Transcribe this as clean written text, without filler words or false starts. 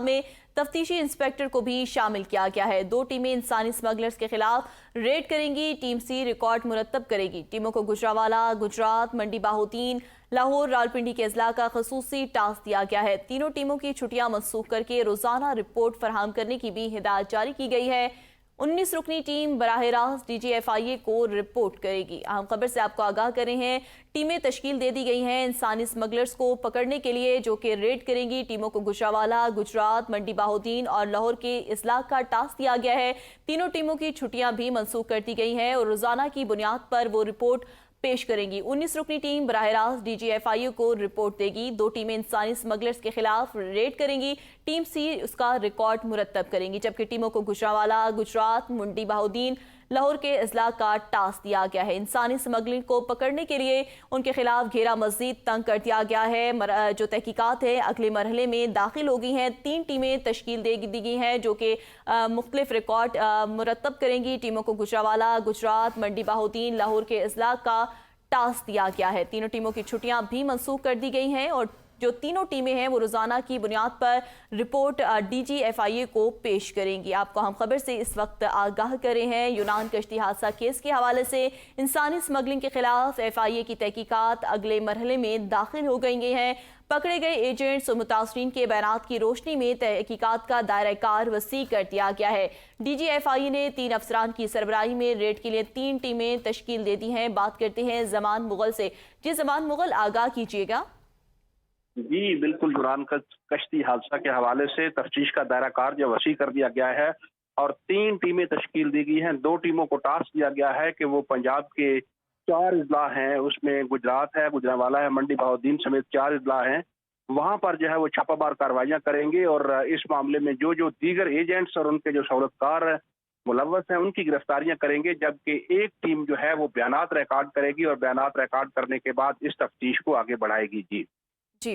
में तफ्तीशी इंस्पेक्टर को भी शामिल किया गया है। 2 टीमें इंसानी स्मगलर्स के खिलाफ रेड करेंगी। टीम सी रिकॉर्ड मुरतब करेगी। टीमों को गुजरावाला, गुजरात, मंडी बहाउद्दीन, लाहौर, रावलपिंडी के अजला का खसूसी टास्क दिया गया है। तीनों टीमों की छुट्टियां मनसूख करके रोजाना रिपोर्ट फराहम करने की भी हिदायत जारी की गई है। 19 रुकनी टीम बराह रास्त DGFIA को रिपोर्ट करेगी। अहम खबर से आपको आगाह कर रहे हैं, टीमें तश्कील दे दी गई हैं इंसानी स्मगलर्स को पकड़ने के लिए, जो कि रेड करेंगी। टीमों को गुजरावाला, गुजरात, मंडी बहाउद्दीन और लाहौर के इस्लाह का टास्क दिया गया है। तीनों टीमों की छुट्टियां भी मनसूख कर दी गई हैं और रोजाना की बुनियाद पर वो रिपोर्ट पेश करेंगी। 19 रुकनी टीम बराह रास्त DGFIA को रिपोर्ट देगी। 2 टीमें इंसानी स्मगलर्स के खिलाफ रेड करेंगी। टीम सी उसका रिकॉर्ड मुरतब करेंगी, जबकि टीमों को गुजरावाला, गुजरात, मंडी बहाउद्दीन, लाहौर के अजला का टास्क दिया गया है। इंसानी स्मगलिंग को पकड़ने के लिए उनके खिलाफ घेरा मजीद तंग कर दिया गया है। जो तहकीकात है अगले मरहले में दाखिल हो गई हैं। 3 टीमें तश्कील दे दी गई हैं जो कि मुख्तलिफ रिकॉर्ड मुरतब करेंगी। टीमों को गुजरावाला, गुजरात, मंडी बहाउद्दीन, लाहौर के अजला का टास्क दिया गया है। तीनों टीमों की छुट्टियां भी मनसूख कर दी गई हैं और जो तीनों टीमें हैं वो रोजाना की बुनियाद पर रिपोर्ट DGFIA को पेश करेंगी। आपको हम खबर से इस वक्त आगाह कर रहे हैं, यूनान कश्ती हादसा केस के हवाले से इंसानी स्मगलिंग के खिलाफ FIA की तहकीकात अगले मरहले में दाखिल हो गई हैं। पकड़े गए एजेंट्स और मुतासरीन के बयानात की रोशनी में तहकीकात का दायरा कार वसी कर दिया गया है। DGFIA ने 3 अफसरान की सरबराही में रेड के लिए 3 टीमें तश्कील दे दी हैं। बात करते हैं जमान मुगल से। जी जमान मुगल, आगाह कीजिएगा। जी बिल्कुल, यूनान कश्ती हादसा के हवाले से तफ्तीश का दायरा कार जो वसी कर दिया गया है और 3 टीमें तश्कील दी गई हैं। 2 टीमों को टास्क दिया गया है कि वो पंजाब के 4 अजला हैं, उसमें गुजरात है, गुजरावाला है, मंडी बहाउद्दीन समेत 4 अजला हैं, वहां पर जो है वो छापामार कार्रवाइयां करेंगे और इस मामले में जो दीगर एजेंट्स और उनके जो सहूलतकार मुलव्वस हैं उनकी गिरफ्तारियां करेंगे। जबकि एक टीम जो है वो बयानात रिकॉर्ड करेगी और बयानात रिकॉर्ड करने के बाद इस तफ्तीश को आगे बढ़ाएगी। जी।